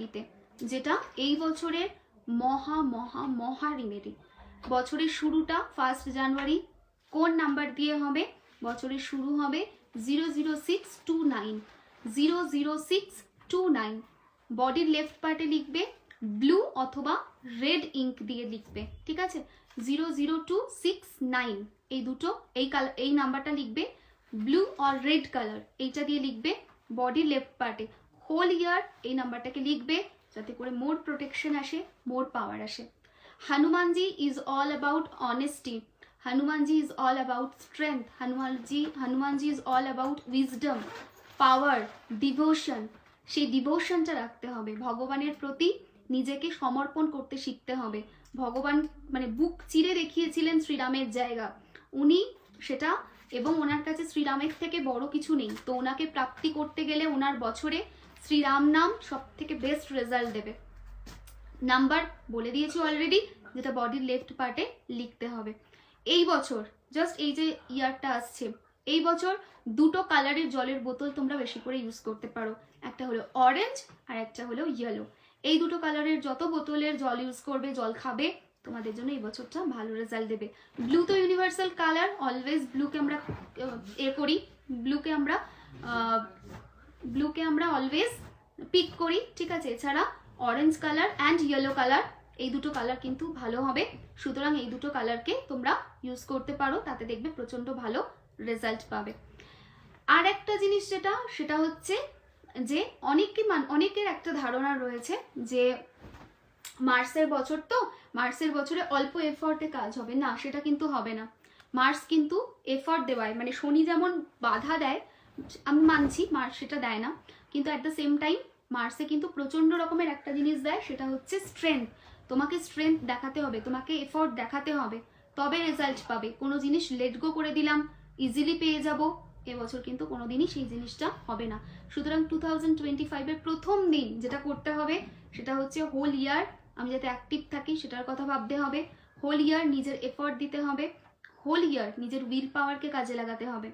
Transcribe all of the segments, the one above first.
রেমেডিতে, যেটা এই বছরের মহা মহা মহা রেমেডি। বছরের শুরুটা 1 জানুয়ারি কোন নাম্বার দিয়ে হবে? বছরের শুরু হবে 00629, 00629। বডির লেফট পার্টে লিখবে ব্লু অথবা রেড ইঙ্ক দিয়ে লিখবে, ঠিক আছে? 00269 এই দুটো, এই নাম্বারটা লিখবে ব্লু আর রেড কালার, এইটা দিয়ে লিখবে বডির লেফট পার্টে। হোল ইয়ার এই নাম্বারটাকে লিখবে যাতে করে মোর প্রোটেকশন আসে, মোর পাওয়ার আসে। Hanumanji is all about honesty, Hanumanji is all about strength, Hanumanji is all about wisdom, power, devotion. সেই ডিভোশনটা রাখতে হবে, ভগবানের প্রতি নিজেকে সমর্পণ করতে শিখতে হবে। ভগবান মানে বুক চিরে দেখিয়েছিলেন শ্রীরামের জায়গা, উনি সেটা, এবং ওনার কাছে শ্রীরামের থেকে বড় কিছু নেই। তো ওনাকে প্রাপ্তি করতে গেলে ওনার বছরে শ্রীরাম নাম সব থেকে বেস্ট রেজাল্ট দেবে। নাম্বার বলে দিয়েছি অলরেডি, যেটা বডির লেফট পার্টে লিখতে হবে। এই বছর জাস্ট এই যে ইয়ারটা আসছে, এই বছর দুটো কালারের জলের বোতল তোমরা বেশি করে ইউজ করতে পারো, একটা হলো অরেঞ্জ আর একটা হলো ইয়েলো। এই দুটো কালারের যত বোতলের জল ইউজ করবে, জল খাবে, তোমাদের জন্য এই বছরটা ভালো রেজাল্ট দেবে। ব্লু তো ইউনিভার্সাল কালার, অলওয়েজ ব্লুকে আমরা করি, ব্লুকে আমরা অলওয়েজ পিক করি, ঠিক আছে? এছাড়া orange colour and yellow colour, এই দুটো কালার কিন্তু ভালো হবে। সুতরাং এই দুটো কালারকে তোমরা ইউজ করতে পারো, তাতে দেখবে প্রচন্ড ভালো রেজাল্ট পাবে। আর একটা জিনিস যেটা, সেটা হচ্ছে যে অনেকের একটা ধারণা রয়েছে যে মার্সের বছর, তো মার্সের বছরে অল্প এফর্টে কাজ হবে। না, সেটা কিন্তু হবে না। মার্স কিন্তু এফর্ট দেওয়ায়, মানে শনি যেমন বাধা দেয়, আমি মানছি মার্স সেটা দেয় না, কিন্তু অ্যাট দ্য সেম টাইম মার্সে কিন্তু প্রচন্ড রকমের একটা জিনিস দেয়, সেটা হচ্ছে স্ট্রেংথ। তোমাকে স্ট্রেংথ দেখাতে হবে, তোমাকে এফর্ট দেখাতে হবে, তবে রেজাল্ট পাবে। কোনো জিনিস লেট গো করে দিলাম, ইজিলি পেয়ে যাব, এবছর কিন্তু কোনোদিনই সেই জিনিসটা হবে না। সুতরাং 2025-এর প্রথম দিন যেটা করতে হবে সেটা হচ্ছে হোল ইয়ার আমি যাতে অ্যাক্টিভ থাকি সেটার কথা ভাবতে হবে। হোল ইয়ার নিজের এফর্ট দিতে হবে, হোল ইয়ার নিজের উইল পাওয়ারকে কাজে লাগাতে হবে।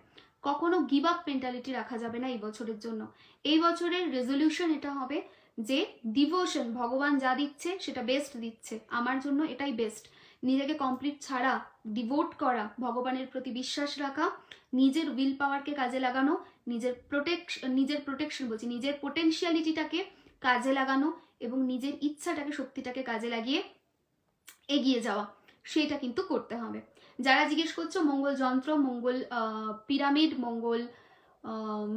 কখনো গিভ আপ মেন্টালিটি রাখা যাবে না এই বছরের জন্য। এই বছরের রেজলিউশন এটা হবে যে ডিভোশন, ভগবান যা দিচ্ছে সেটা বেস্ট দিচ্ছে, আমার জন্য এটাই বেস্ট। নিজেকে কমপ্লিট ছাড়া ডিভোট করা, ভগবানের প্রতি বিশ্বাস রাখা, নিজের উইল পাওয়ারকে কাজে লাগানো, নিজের পোটেনশিয়ালিটিটাকে কাজে লাগানো এবং নিজের ইচ্ছাটাকে, শক্তিটাকে কাজে লাগিয়ে এগিয়ে যাওয়া, সেটা কিন্তু করতে হবে। যারা জিজ্ঞেস করছো মঙ্গল যন্ত্র, মঙ্গল পিরামিড, মঙ্গল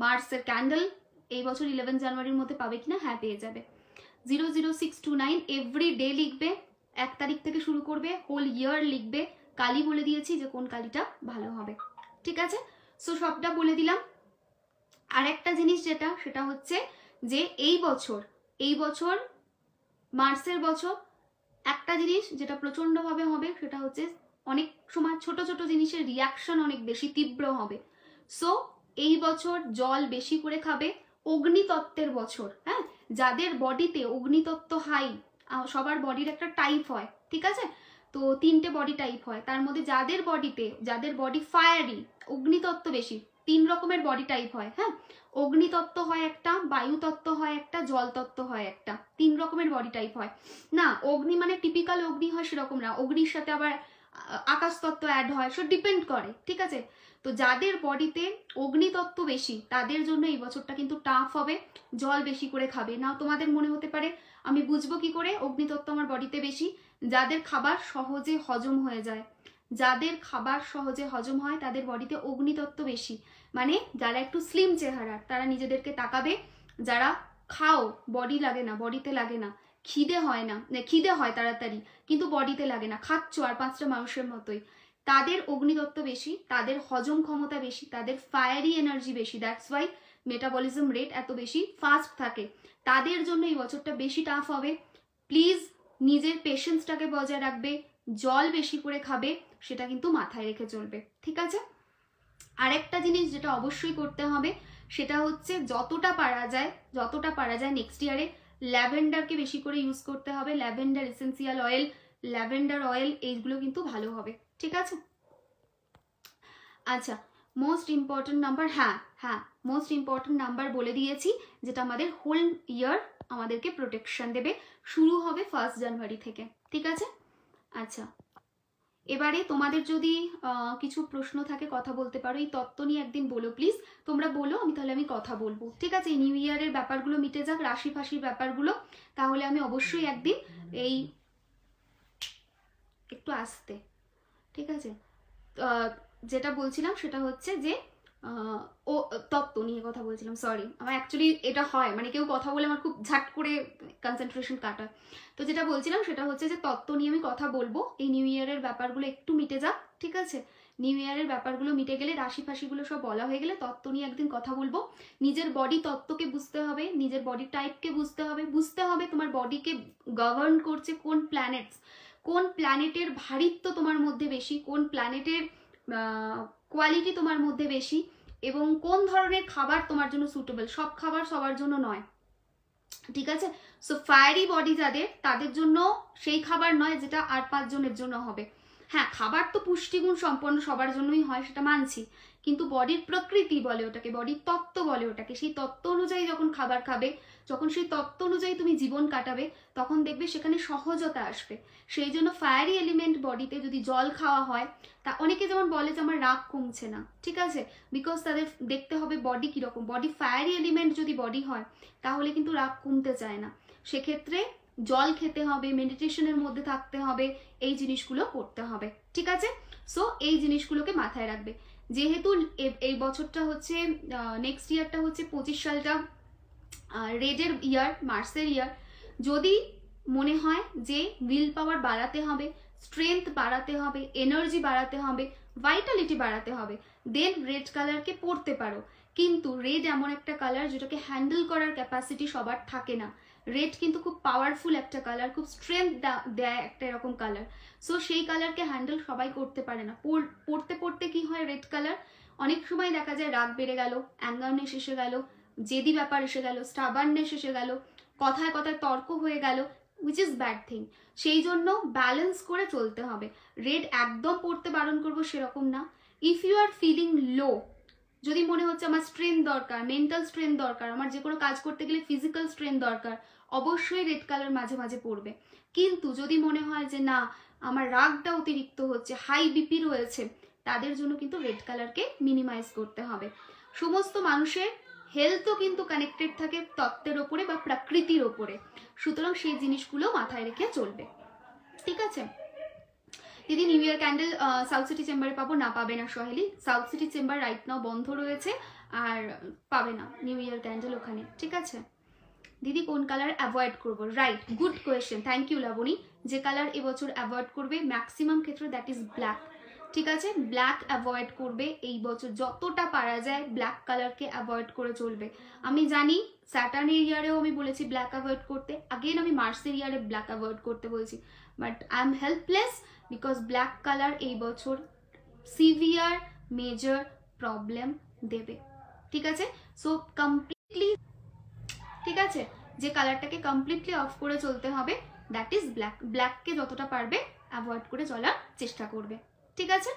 মার্সের ক্যান্ডেল এই বছর 11 জানুয়ারির মধ্যে পাবে কিনা? হ্যাঁ, পেয়ে যাবে। 00629 এভরি ডে লিখবে, 1 তারিখ থেকে শুরু করবে, হোল ইয়ার লিখবে। কালি বলে দিয়েছি যে কোন কালিটা ভালো হবে, ঠিক আছে? সো সবটা বলে দিলাম। আর একটা জিনিস যেটা, সেটা হচ্ছে যে এই বছর মার্সের বছর, একটা জিনিস যেটা প্রচন্ডভাবে হবে সেটা হচ্ছে অনেক সময় ছোট ছোট জিনিসের রিয়াকশন অনেক বেশি তীব্র হবে। সো এই বছর জল বেশি করে খাবে, অগ্নিতত্ত্বের বছর, হ্যাঁ? যাদের বডিতে অগ্নিতত্ত্ব হাই, সবার বডির একটা টাইপ হয়, ঠিক আছে? তো 3টে বডি টাইপ হয়, তার মধ্যে যাদের বডি ফায়ারি, অগ্নিতত্ত্ব বেশি, 3 রকমের বডি টাইপ হয়, হ্যাঁ? অগ্নিতত্ত্ব হয় একটা, বায়ুতত্ত্ব হয় একটা, জলতত্ত্ব হয় একটা, 3 রকমের বডি টাইপ হয়। না অগ্নি মানে টিপিক্যাল অগ্নি হয় সেরকম না, অগ্নির সাথে আবার আকাশতত্ত্ব অ্যাড হয়, সো ডিপেন্ড করে, ঠিক আছে? তো যাদের বডিতে অগ্নিতত্ত্ব বেশি তাদের জন্য এই বছরটা কিন্তু টাফ হবে, জল বেশি করে খাবে। না তোমাদের মনে হতে পারে আমি বুঝবো কি করে অগ্নিতত্ত্ব আমার বডিতে বেশি? যাদের খাবার সহজে হজম হয়ে যায়, তাদের বডিতে অগ্নিতত্ত্ব বেশি। মানে যারা একটু স্লিম চেহারার তারা নিজেদেরকে তাকাবে, যারা খাও বডিতে লাগে না, খিদে হয় তাড়াতাড়ি কিন্তু বডিতে লাগে না, খাচ্ছ আর 5টা মানুষের মতোই, তাদের অগ্নিতত্ত্ব বেশি, তাদের হজম ক্ষমতা বেশি, তাদের ফায়ারি এনার্জি বেশি, দ্যাটস ওয়াই মেটাবলিজম রেট এত বেশি ফাস্ট থাকে। তাদের জন্য এই বছরটা বেশি টাফ হবে। প্লিজ নিজের পেশেন্সটাকে বজায় রাখবে, জল বেশি করে খাবে, সেটা কিন্তু মাথায় রেখে চলবে, ঠিক আছে? আরেকটা জিনিস যেটা অবশ্যই করতে হবে সেটা হচ্ছে যতটা পারা যায় নেক্সট ইয়ারে ল্যাভেন্ডারকে বেশি করে ইউজ করতে হবে। Lavender essential oil, lavender oil, এইগুলো কিন্তু ভালো হবে, ঠিক আছে? আচ্ছা, মোস্ট ইম্পর্টেন্ট নাম্বার, হ্যাঁ মোস্ট ইম্পর্টেন্ট নাম্বার বলে দিয়েছি, যেটা আমাদের হোল ইয়ার আমাদেরকে প্রোটেকশন দেবে, শুরু হবে 1 জানুয়ারি থেকে। ঠিক আছে? আচ্ছা, এবারে তোমাদের যদি কিছু প্রশ্ন থাকে কথা বলতে পারো, এই তত্ত্ব নিয়ে একদিন বলো প্লিজ, তোমরা বলো, তাহলে আমি কথা বলবো। ঠিক আছে? এই নিউ ইয়ারের ব্যাপারগুলো মিটে যাক, রাশি ফাশির ব্যাপারগুলো, তাহলে আমি অবশ্যই একদিন এই একটু আসতে, ঠিক আছে, যেটা বলছিলাম সেটা হচ্ছে যে ও তত্ত্ব নিয়ে কথা বলছিলাম, সরি, আমার অ্যাকচুয়ালি এটা হয়, মানে কেউ কথা বলে আমার খুব ঝাট করে কনসেন্ট্রেশন কাটা। তো যেটা বলছিলাম সেটা হচ্ছে যে তত্ত্ব নিয়ে আমি কথা বলবো, এই নিউ ইয়ারের ব্যাপারগুলো একটু মিটে যাক। ঠিক আছে? নিউ ইয়ারের ব্যাপারগুলো মিটে গেলে, রাশি ফাশিগুলো সব বলা হয়ে গেলে তত্ত্ব নিয়ে একদিন কথা বলবো। নিজের বডি তত্ত্বকে বুঝতে হবে, নিজের বডি টাইপকে বুঝতে হবে, তোমার বডিকে গভর্ন করছে কোন প্ল্যানেটস, কোন প্ল্যানেটের ভারিত্ব তোমার মধ্যে বেশি, কোন প্ল্যানেটের কোয়ালিটি তোমার মধ্যে বেশি, এবং কোন ধরনের খাবার তোমার জন্য সুটেবল। সব খাবার সবার জন্য নয়, ঠিক আছে? সো ফায়ারি বডি যাদের, তাদের জন্য সেই খাবার নয় যেটা আর 5 জনের জন্য হবে। হ্যাঁ, খাবার তো পুষ্টিগুণ সম্পন্ন সবার জন্যই হয়, সেটা মানছি, কিন্তু বডির প্রকৃতি বলে ওটাকে, বডির তত্ত্ব বলে ওটাকে, সেই তত্ত্ব অনুযায়ী যখন খাবার খাবে, যখন সেই তত্ত্ব অনুযায়ী তুমি জীবন কাটাবে, তখন দেখবে সেখানে সহজতা আসবে। সেই জন্য ফায়ারি এলিমেন্ট বডিতে যদি জল খাওয়া হয়, তা অনেকে যেমন বলে যে আমার রাগ কমছে না, ঠিক আছে, বিকজ তাদের দেখতে হবে বডি কীরকম। বডি ফায়ারি এলিমেন্ট যদি বডি হয়, তাহলে কিন্তু রাগ কমতে চায় না। সেক্ষেত্রে জল খেতে হবে, মেডিটেশনের মধ্যে থাকতে হবে, এই জিনিসগুলো করতে হবে। ঠিক আছে? সো এই জিনিসগুলোকে মাথায় রাখবে। যেহেতু এই বছরটা হচ্ছে, নেক্সট ইয়ারটা হচ্ছে 25 সালটা রেডের ইয়ার, মার্সের ইয়ার, যদি মনে হয় যে উইল পাওয়ার বাড়াতে হবে, স্ট্রেংথ বাড়াতে হবে, এনার্জি বাড়াতে হবে, ভাইটালিটি বাড়াতে হবে, দেন রেড কালারকে পরতে পারো। কিন্তু রেড এমন একটা কালার যেটাকে হ্যান্ডেল করার ক্যাপাসিটি সবার থাকে না। রেড কিন্তু খুব পাওয়ারফুল একটা কালার, খুব স্ট্রেংথ দেয় একটা এরকম কালার। সো সেই কালারকে হ্যান্ডেল সবাই করতে পারে না। পড়তে পড়তে কি হয়, রেড কালার অনেক সময় দেখা যায় রাগ বেড়ে গেল, অ্যাঙ্গারনেস এসে গেল, জেদি ব্যাপার এসে গেল, স্টাবারনেস এসে গেল, কথায় কথায় তর্ক হয়ে গেল, উইচ ইজ ব্যাড থিং। সেই জন্য ব্যালেন্স করে চলতে হবে। রেড একদম পড়তে বারণ করবো সেরকম না। ইফ ইউ আর ফিলিং লো, যদি মনে হচ্ছে আমার স্ট্রেংথ দরকার, মেন্টাল স্ট্রেংথ দরকার, আমার যে কোনো কাজ করতে গেলে ফিজিক্যাল স্ট্রেংথ দরকার, অবশ্যই রেড কালার মাঝে মাঝে পড়বে। কিন্তু যদি মনে হয় যে না, আমার রাগটা অতিরিক্ত হচ্ছে, হাই বিপি রয়েছে, তাদের জন্য কিন্তু রেড কালারকে মিনিমাইজ করতে হবে। সমস্ত মানুষের হেলথও কিন্তু কানেক্টেড থাকে তত্ত্বের ওপরে বা প্রকৃতির ওপরে, সুতরাং সেই জিনিসগুলো মাথায় রেখে চলবে। ঠিক আছে দিদি? New year candle south city চেম্বারে পাবো না? পাবে না Soheli, south city chamber right now বন্ধ রয়েছে, আর পাবে না নিউ ইয়ার ক্যান্ডেল ওখানে। ঠিক আছে দিদি? কোন কালার অ্যাভয়েড করবো? Right, good question, thank you Labani. যে কালার এবছর অ্যাভয়েড করবে ম্যাক্সিমাম ক্ষেত্রে, দ্যাট ইজ ব্ল্যাক। ঠিক আছে? ব্ল্যাক অ্যাভয়েড করবে এই বছর, যতটা পারা যায় ব্ল্যাক কালারকে অ্যাভয়েড করে চলবে। আমি জানি স্যাটার্নের ইয়ারেও আমি বলেছি ব্ল্যাক অ্যাভয়েড করতে, আগেন আমি মার্সের ইয়ারে ব্ল্যাক অ্যাভয়েড করতে বলছি, but I am helpless because black colour এই বছর সিভিয়ার মেজর প্রবলেম দেবে। ঠিক আছে? সো কমপ্লিটলি, ঠিক আছে, যে কালারটাকে কমপ্লিটলি অফ করে চলতে হবে দ্যাট ইজ ব্ল্যাক। ব্ল্যাককে যতটা পারবে অ্যাভয়েড করে চলার চেষ্টা করবে। ঠিক আছে?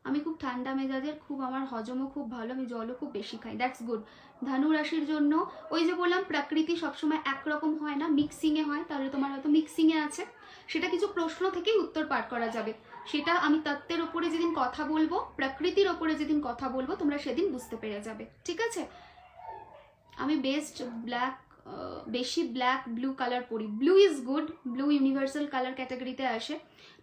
আমি খুব ঠান্ডা মেজাজের, খুব আমার হজমও খুব ভালো, আমি জলও খুব বেশি খাই, দ্যাটস গুড। ধনু রাশির জন্য ওই যে বললাম প্রকৃতি সবসময় একরকম হয় না, মিক্সিংয়ে হয়, তাহলে তোমার হয়তো মিক্সিংয়ে আছে, সেটা কিছু প্রশ্ন থেকেই উত্তর পাঠ করা যাবে। সেটা আমি তত্ত্বের ওপরে যেদিন কথা বলবো, প্রকৃতির ওপরে যেদিন কথা বলবো, তোমরা সেদিন বুঝতে পেরে যাবে। ঠিক আছে? আমি বেস্ট ব্ল্যাক, বেশি ব্ল্যাক ব্লু কালার পরি। Blue is good, blue universal colour ক্যাটাগরিতে আসে।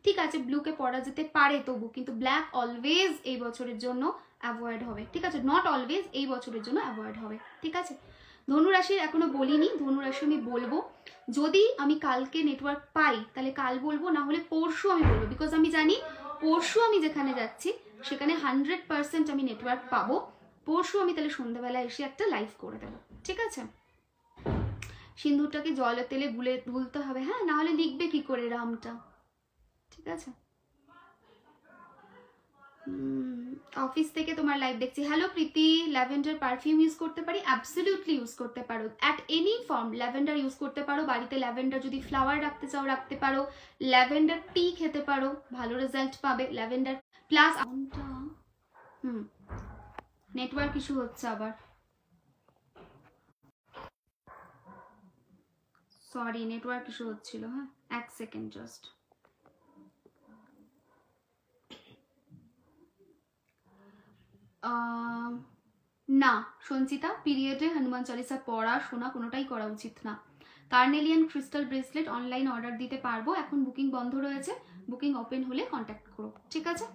ঠিক আছে, ব্লুকে পরা যেতে পারে তবু, কিন্তু ব্ল্যাক অলওয়েজ এই বছরের জন্য অ্যাভয়েড হবে। ঠিক আছে? নট অলওয়েজ, এই বছরের জন্য অ্যাভয়েড হবে। ঠিক আছে? ধনুরাশির এখনো বলিনি, ধনুরাশি আমি বলবো যদি আমি কালকে নেটওয়ার্ক পাই, তাহলে কাল বলবো, না হলে পরশু আমি বলবো, বিকজ আমি জানি পরশু আমি যেখানে যাচ্ছি সেখানে 100% আমি নেটওয়ার্ক পাবো। পরশু আমি তাহলে সন্ধ্যাবেলা এসে একটা লাইভ করে দেবো। ঠিক আছে? সিঁদুরটাকে জলে তেলে গুলতে হবে, হ্যাঁ, না হলে লিখবে কি করে রামটা। ঠিক আছে? অফিস থেকে তোমার লাইভ দেখছি। হ্যালো প্রীতি, ল্যাভেন্ডার পারফিউম ইউজ করতে পারি? অ্যাবসলিউটলি ইউজ করতে পারো, at any form lavender use করতে পারো। বাড়িতে ল্যাভেন্ডার যদি ফ্লাওয়ার রাখতে চাও রাখতে পারো, ল্যাভেন্ডার টি খেতে পারো, ভালো রেজাল্ট পাবে। ল্যাভেন্ডার প্লাস নেটওয়ার্ক ইস্যু হচ্ছে আবার। সরি নেটওয়ার্ক ইস্যু হচ্ছিল, হ্যাঁ 1 সেকেন্ড জাস্ট। না সঞ্চিতা, পিরিয়ডে হনুমান চালিসা পড়া শোনা কোনোটাই করা উচিত না। Carnelian crystal bracelet online order দিতে পারবো, এখন বুকিং বন্ধ রয়েছে, বুকিং ওপেন হলে কন্ট্যাক্ট করো, ঠিক আছে?